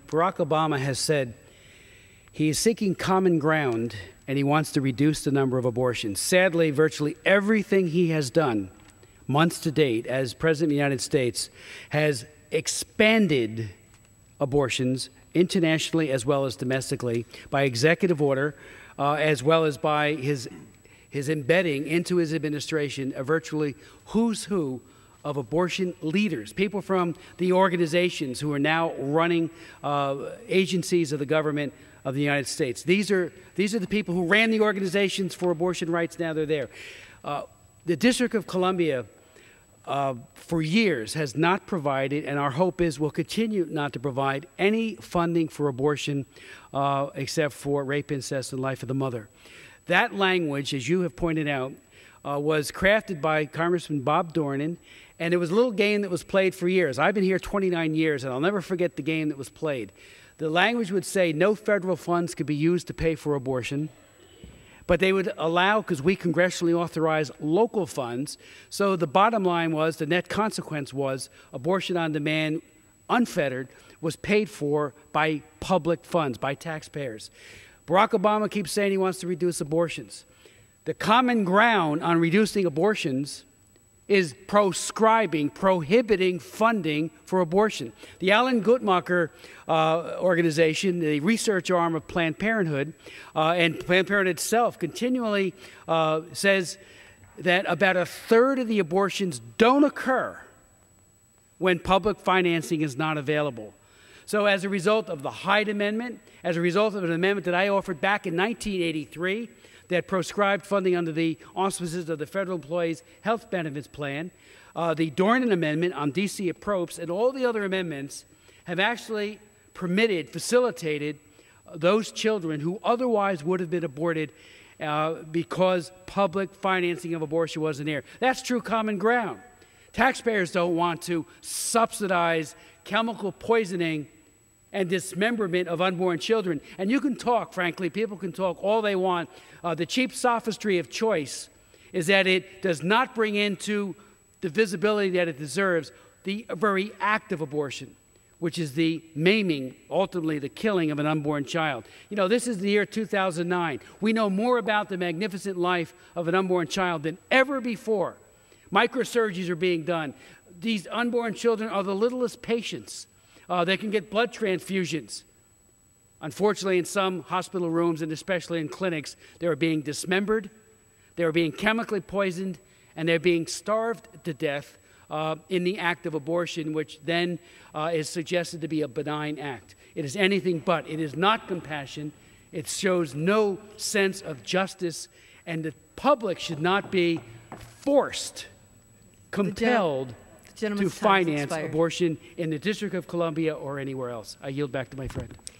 Barack Obama has said he is seeking common ground and he wants to reduce the number of abortions. Sadly, virtually everything he has done months to date as President of the United States has expanded abortions internationally as well as domestically by executive order, as well as by his embedding into his administration a virtually who's who of abortion leaders, people from the organizations who are now running agencies of the government of the United States. These are the people who ran the organizations for abortion rights. Now they're there. The District of Columbia for years has not provided, and our hope is will continue not to provide, any funding for abortion except for rape, incest, and life of the mother. That language, as you have pointed out, was crafted by Congressman Bob Dornan, and it was a little game that was played for years. I've been here 29 years, and I'll never forget the game that was played. The language would say no federal funds could be used to pay for abortion, but they would allow, because we congressionally authorized local funds, so the bottom line was, the net consequence was, abortion on demand, unfettered, was paid for by public funds, by taxpayers. Barack Obama keeps saying he wants to reduce abortions. The common ground on reducing abortions is prohibiting funding for abortion. The Alan Guttmacher organization, the research arm of Planned Parenthood, and Planned Parenthood itself continually says that about a third of the abortions don't occur when public financing is not available. So as a result of the Hyde Amendment, as a result of an amendment that I offered back in 1983, that proscribed funding under the auspices of the Federal Employees Health Benefits Plan, the Dornan Amendment on D.C. appropriations, and all the other amendments have actually facilitated those children who otherwise would have been aborted because public financing of abortion wasn't there. That's true common ground. Taxpayers don't want to subsidize chemical poisoning and dismemberment of unborn children. And you can talk, frankly, people can talk all they want. The cheap sophistry of choice is that it does not bring into the visibility that it deserves the very act of abortion, which is the maiming, ultimately the killing of an unborn child. This is the year 2009. We know more about the magnificent life of an unborn child than ever before. Microsurgeries are being done. These unborn children are the littlest patients. They can get blood transfusions. Unfortunately, in some hospital rooms, and especially in clinics, they are being dismembered, they are being chemically poisoned, and they're being starved to death in the act of abortion, which then is suggested to be a benign act. It is anything but. It is not compassion. It shows no sense of justice, and the public should not be forced, compelled, to finance abortion in the District of Columbia or anywhere else. I yield back to my friend.